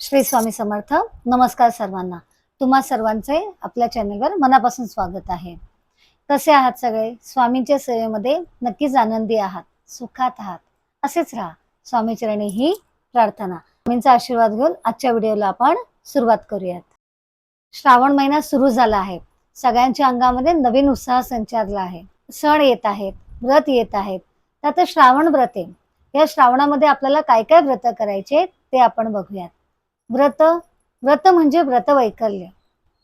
श्री स्वामी समर्थ. नमस्कार सर्वांना. तुम्हा सर्वांचे आपल्या चॅनलवर मनापासून स्वागत आहे. कसे आहात सगळे? स्वामींच्या सेवेमध्ये नक्कीच आनंदी आहात, सुखात आहात, असेच राहा. स्वामीचरणी ही प्रार्थना. स्वामींचा आशीर्वाद घेऊन आजच्या व्हिडिओला आपण सुरुवात करूयात. श्रावण महिना सुरू झाला आहे. सगळ्यांच्या अंगामध्ये नवीन उत्साह संचारला आहे. सण येत आहेत, व्रत येत आहेत. त्यात श्रावण व्रत आहे. या श्रावणामध्ये आपल्याला काय काय व्रत करायचे ते आपण बघूयात. व्रत म्हणजे व्रत वैकल्य.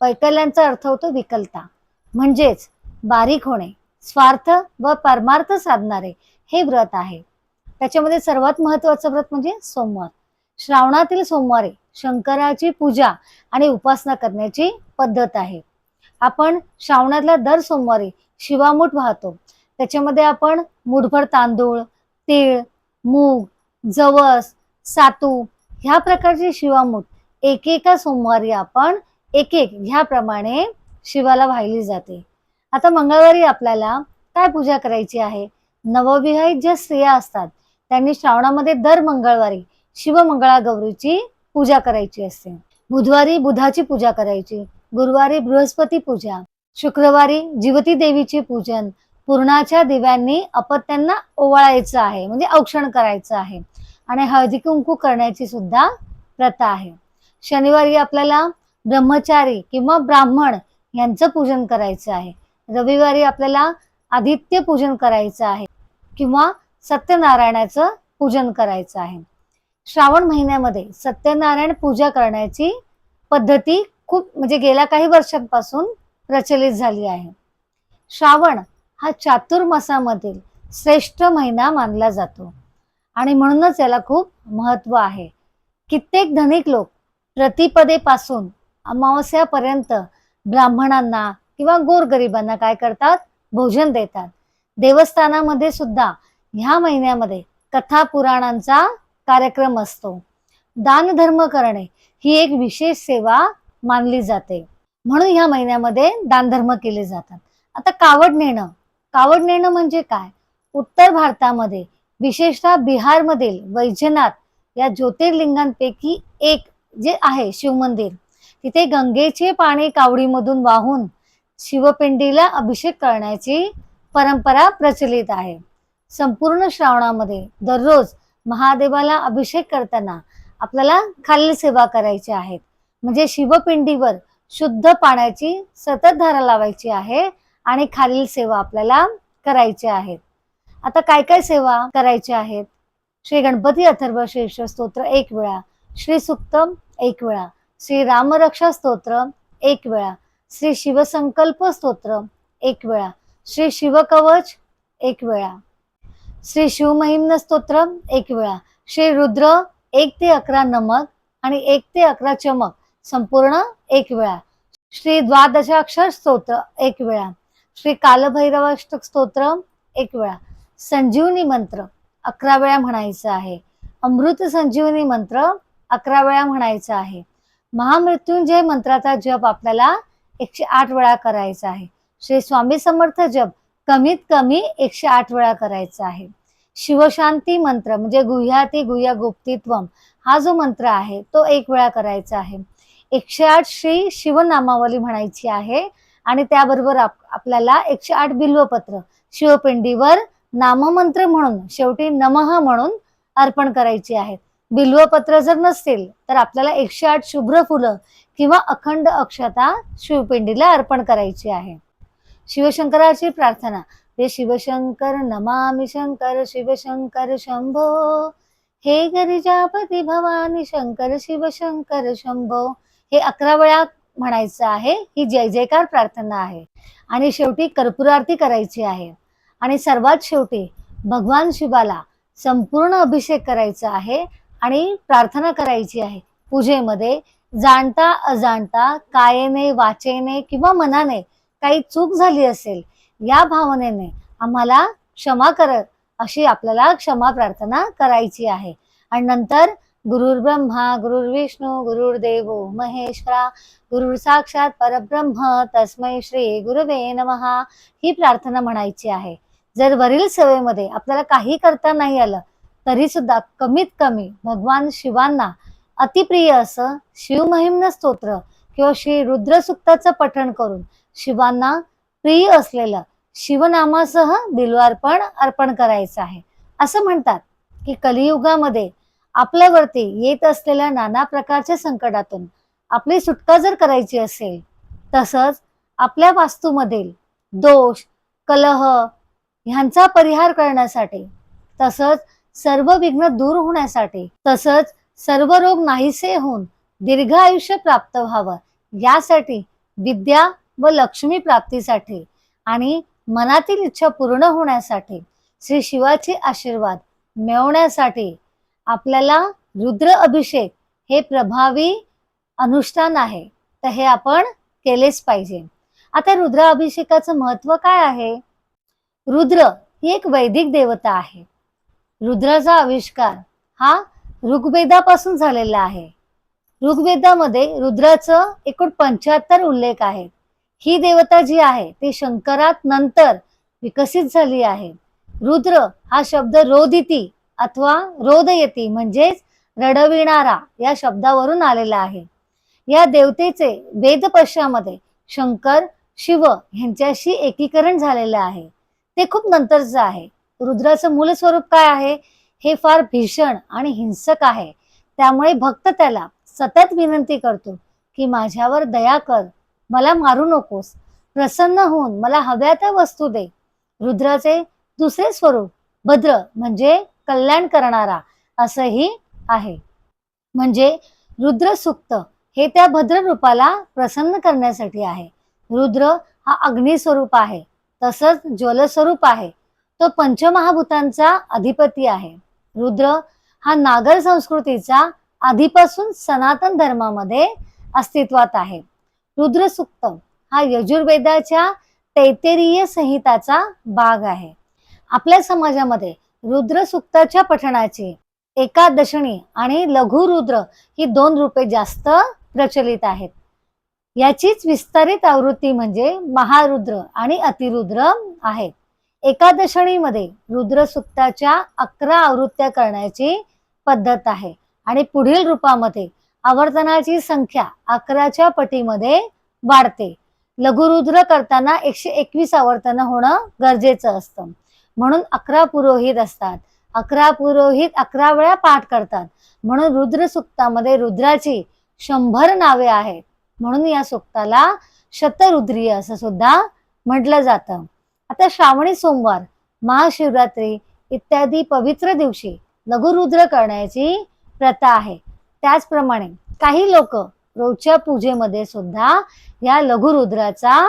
वैकल्यांचा अर्थ होतो विकलता, म्हणजेच बारीक होणे, स्वार्थ व परमार्थ साधणारे हे व्रत आहे. त्याच्यामध्ये सर्वात महत्वाचं व्रत म्हणजे सोमवार. श्रावणातील सोमवारी शंकराची पूजा आणि उपासना करण्याची पद्धत आहे. आपण श्रावणातल्या दर सोमवारी शिवामूठ वाहतो. त्याच्यामध्ये आपण मूठभर तांदूळ, तीळ, मूग, जवस, सातू ह्या प्रकारची शिवामूठ एकेका सोमवारी आपण एक ह्याप्रमाणे शिवाला वाहिली जाते. आता मंगळवारी आपल्याला काय पूजा करायची आहे? नवविवाहित ज्या स्त्रिया असतात त्यांनी श्रावणामध्ये दर मंगळवारी शिवमंगळा गौरीची पूजा करायची असते. बुधवारी बुधाची पूजा करायची, गुरुवारी बृहस्पती पूजा, शुक्रवारी जिवती देवीची पूजन, पूर्णाच्या दिव्यांनी अपत्यांना ओवाळायचं आहे, म्हणजे औक्षण करायचं आहे. आणि हळदी कुंकू करण्याची सुद्धा प्रथा आहे. शनिवारी आपल्याला ब्रह्मचारी किंवा ब्राह्मण यांचं पूजन करायचं आहे. रविवारी आपल्याला आदित्य पूजन करायचं आहे किंवा सत्यनारायणाचं पूजन करायचं आहे. श्रावण महिन्यामध्ये सत्यनारायण पूजा करण्याची पद्धती खूप म्हणजे गेल्या काही वर्षांपासून प्रचलित झाली आहे. श्रावण हा चातुर्मासामधील श्रेष्ठ महिना मानला जातो आणि म्हणूनच याला खूप महत्व आहे. कित्येक धनिक लोक प्रतिपदेपासून अमावस्यापर्यंत ब्राह्मणांना किंवा गोरगरिबांना काय करतात? भोजन देतात. देवस्थानामध्ये सुद्धा ह्या महिन्यामध्ये कथा पुराणांचा कार्यक्रम असतो. दान धर्म करणे ही एक विशेष सेवा मानली जाते, म्हणून ह्या महिन्यामध्ये दानधर्म केले जातात. आता कावड नेणं म्हणजे काय? उत्तर भारतामध्ये विशेषतः बिहारमधील वैजनाथ या ज्योतिर्लिंगांपैकी एक जे आहे शिवमंदिर, तिथे गंगेचे पाणी कावडीमधून वाहून शिवपिंडीला अभिषेक करण्याची परंपरा प्रचलित आहे. संपूर्ण श्रावणामध्ये दररोज महादेवाला अभिषेक करताना आपल्याला खालील सेवा करायची आहेत. म्हणजे शिवपिंडीवर शुद्ध पाण्याची सतत धारा लावायची आहे आणि खालील सेवा आपल्याला करायच्या आहेत. आता काय काय सेवा करायच्या आहेत? श्री गणपती अथर्व शीर्ष स्तोत्र 1 वेळा, श्री सुक्तम 1 वेळा, श्री रामरक्षा स्तोत्र 1 वेळा, श्री शिवसंकल्प स्तोत्र 1 वेळा, श्री शिवकवच 1 वेळा, श्री शिवमहिम्न स्तोत्र 1 वेळा, श्री रुद्र 1 ते 11 नमक आणि 1 ते 11 चमक संपूर्ण 1 वेळा, श्री द्वादशाक्षर स्तोत्र 1 वेळा, श्री कालभैरवाष्टक स्तोत्र 1 वेळा, संजीवनी मंत्र 11 वेळा म्हणायचा आहे. अमृत संजीवनी मंत्र 11 वेळा म्हणायचा आहे. महामृत्युंजय मंत्राचा जप आपल्याला 108 वेळा करायचा आहे. श्री स्वामी समर्थ जप कमीत कमी 108 वेळा करायचा आहे. शिवशांती मंत्र म्हणजे गुह्याती गुह्य गुप्तित्वम हा जो मंत्र आहे तो 1 वेळा करायचा आहे. 108 श्री शिवनामावली म्हणायची आहे आणि त्याबरोबर आपल्याला 108 बिल्वपत्र शिवपिंडीवर नाममंत्र म्हणून शेवटी नमः म्हणून अर्पण करायची आहेत. बिल्वपत्र जर नसतील तर आपल्याला 108 शुभ्र फुलं किंवा अखंड अक्षता शिवपिंडीला अर्पण करायची आहे. शिवशंकराची प्रार्थना हे शिवशंकर नमामि शंकर शिवशंकर शंभो, हे गिरिजापती भवानी शंकर शिवशंकर शंभो हे 11 वेळा म्हणायचं आहे. ही जय जयकार प्रार्थना आहे. आणि शेवटी कर्पूर आरती करायची आहे. आणि सर्वात शेवटी भगवान शिवाला संपूर्ण अभिषेक करायचा आहे आणि प्रार्थना करायची आहे. पूजेमध्ये जाणता अजाणता कायेने वाचेने किंवा मनाने काही चूक झाली असेल या भावनेने आम्हाला क्षमा कर अशी आपल्याला क्षमा प्रार्थना करायची आहे. आणि नंतर गुरुर् ब्रह्मा गुरुर्विष्णू गुरुर्देवो महेश्वरा गुरुर साक्षात परब्रह्म तस्मै श्री गुरुवे नमः ही प्रार्थना म्हणायची आहे. जर वरील सेवेमध्ये आपल्याला काही करता नाही आलं तरी सुद्धा कमीत कमी भगवान शिवांना अतिप्रिय असं शिवमहिम्न स्तोत्र किंवा श्री रुद्र सूक्ताचं पठण करून शिवांना प्रिय असलेलं शिवनामासह बिल्वार्पण अर्पण करायचं आहे. असं म्हणतात की कलियुगामध्ये आपल्यावरती येत असलेल्या नाना प्रकारच्या संकटातून आपली सुटका जर करायची असेल, तसंच आपल्या वास्तूमधील दोष, कलह ह्यांचा परिहार करण्यासाठी, तसंच सर्व विघ्न दूर होण्यासाठी, तसंच सर्व रोग नाहीसे होऊन दीर्घ आयुष्य प्राप्त व्हावं यासाठी, विद्या व लक्ष्मी प्राप्तीसाठी आणि मनातील इच्छा पूर्ण होण्यासाठी, श्री शिवाचे आशीर्वाद मिळवण्यासाठी आपल्याला रुद्र अभिषेक हे प्रभावी अनुष्ठान आहे. तर हे आपण केलेच पाहिजे. आता रुद्र अभिषेकाचं महत्व काय आहे? रुद्र ही एक वैदिक देवता आहे. रुद्राचा आविष्कार हा ऋग्वेदापासून झालेला आहे. ऋग्वेदामध्ये रुद्राचं एकूण 75 उल्लेख आहेत. ही देवता जी आहे ती शंकरात नंतर विकसित झाली आहे. रुद्र हा शब्द रोदिती अथवा रोदयती म्हणजेच रडविणारा या शब्दावरून आलेला आहे. या देवतेचे वेदपश्यामध्ये शंकर शिव यांच्याशी एकीकरण झालेलं आहे. ते खूप नंतरचं आहे. रुद्राचं मूल स्वरूप काय आहे? हे फार भीषण आणि हिंसक आहे. त्यामुळे भक्त त्याला सतत विनंती करतो की माझ्यावर दया कर, मला मारू नकोस, प्रसन्न होऊन मला हव्या त्या वस्तू दे. रुद्राचे दुसरे स्वरूप भद्र म्हणजे कल्याण करणारा असंही आहे. म्हणजे रुद्र सूक्त हे त्या भद्र रूपाला प्रसन्न करण्यासाठी आहे. रुद्र हा अग्निस्वरूप आहे, तसंच ज्वलस्वरूप आहे. तो पंचमहाभूतांचा अधिपती आहे. रुद्र हा नागर संस्कृतीचा आधीपासून सनातन धर्मामध्ये अस्तित्वात आहे. रुद्र सूक्त हा यजुर्वेदाच्या तैत्तिरीय संहिताचा भाग आहे. आपल्या समाजामध्ये रुद्र सूक्ताच्या पठणाची एकादशणी आणि लघु रुद्र ही 2 रूपे जास्त प्रचलित आहेत. याचीच विस्तारित आवृत्ती म्हणजे महारुद्र आणि अतिरुद्र आहेत. एकादशणीमध्ये रुद्र सूक्ताच्या 11 आवृत्त्या करण्याची पद्धत आहे आणि पुढील रूपामध्ये आवर्तनाची संख्या 11च्या पटीमध्ये वाढते. लघुरुद्र करताना 121 आवर्तन होणं गरजेचं असतं. म्हणून 11 पुरोहित असतात. 11 पुरोहित 11 वेळा पाठ करतात. म्हणून रुद्र सूक्तामध्ये रुद्राची 100 नावे आहेत. म्हणून या सूक्ताला शतरुद्रीय असं सुद्धा म्हटलं जातं. आता श्रावणी सोमवार, महाशिवरात्री इत्यादी पवित्र दिवशी लघुरुद्र करण्याची प्रथा आहे. त्याचप्रमाणे काही लोक रोजच्या पूजेमध्ये सुद्धा या लघुरुद्राचा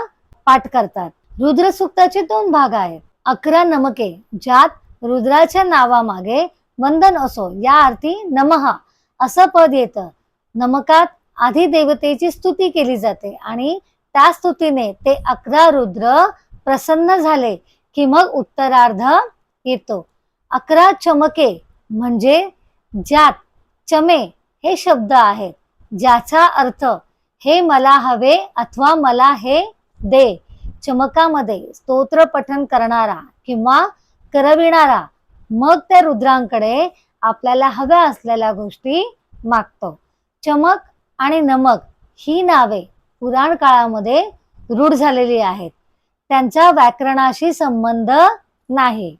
पाठ करतात. रुद्र सूक्ताचे 2 भाग आहेत. 11 नमके ज्यात रुद्राच्या नावामागे वंदन असो या अर्थी नमः असं पद येतं. नमकात आधी देवतेची स्तुती केली जाते आणि त्या स्तुतीने ते 11 रुद्र प्रसन्न झाले की मग उत्तरार्ध येतो. 11 चमके म्हणजे ज्यात चमे हे शब्द आहेत, ज्याचा अर्थ हे मला हवे अथवा मला हे दे. चमकामध्ये स्तोत्र पठण करणारा किंवा करविणारा मग त्या रुद्रांकडे आपल्याला हव्या असलेल्या गोष्टी मागतो. चमक आणि नमक ही नावे पुराण काळामध्ये रूढ झालेली आहेत. त्यांचा व्याकरणाशी संबंध नाही.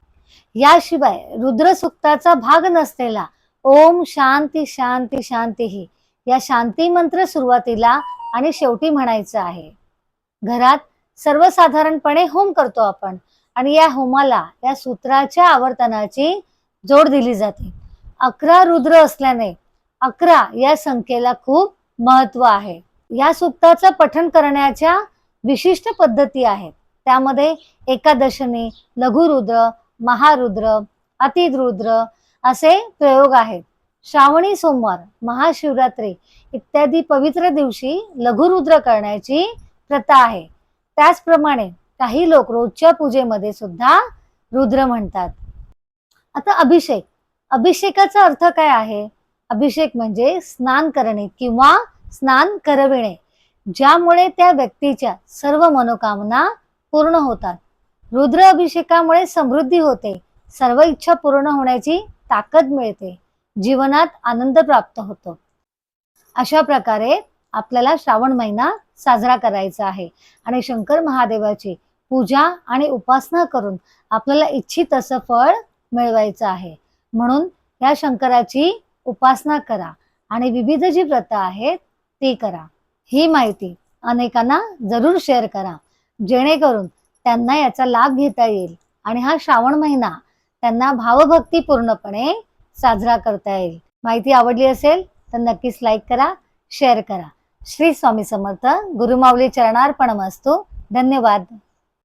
याशिवाय रुद्र सूक्ताचा भाग नसलेला ओम शांती शांती शांती या शांती मंत्र सुरुवातीला आणि शेवटी म्हणायचं आहे. घरात सर्वसाधारणपणे होम करतो आपण आणि या होमाला या सूत्राच्या आवर्तनाची जोड दिली जाते. 11 रुद्र असल्याने 11 या संख्येला खूप महत्व आहे. या सूक्ताचं पठण करण्याच्या विशिष्ट पद्धती आहेत. त्यामध्ये एकादशनी, लघुरुद्र, महारुद्र, अतिरुद्र असे प्रयोग आहेत. श्रावणी सोमवार, महाशिवरात्री इत्यादी पवित्र दिवशी लघुरुद्र करण्याची प्रथा आहे. त्याचप्रमाणे काही लोक रोजच्या पूजेमध्ये सुद्धा रुद्र म्हणतात. आता अभिषेक. अभिषेकाचा अर्थ काय आहे? अभिषेक म्हणजे स्नान करणे किंवा स्नान करविणे, ज्यामुळे त्या व्यक्तीच्या सर्व मनोकामना पूर्ण होतात. रुद्र अभिषेकामुळे समृद्धी होते, सर्व इच्छा पूर्ण होण्याची ताकद मिळते, जीवनात आनंद प्राप्त होतो. अशा प्रकारे आपल्याला श्रावण महिना साजरा करायचा आहे आणि शंकर महादेवाची पूजा आणि उपासना करून आपल्याला इच्छित असं फळ मिळवायचं आहे. म्हणून या शंकराची उपासना करा आणि विविध जी व्रत आहेत ती करा. ही माहिती अनेकांना जरूर शेअर करा, जेणेकरून त्यांना याचा लाभ घेता येईल आणि हा श्रावण महिना त्यांना भावभक्ती पूर्णपणे साजरा करता येईल. माहिती आवडली असेल तर नक्कीच लाईक करा, शेअर करा. श्री स्वामी समर्थ. गुरुमाऊली चरणार्पणमस्तु. धन्यवाद.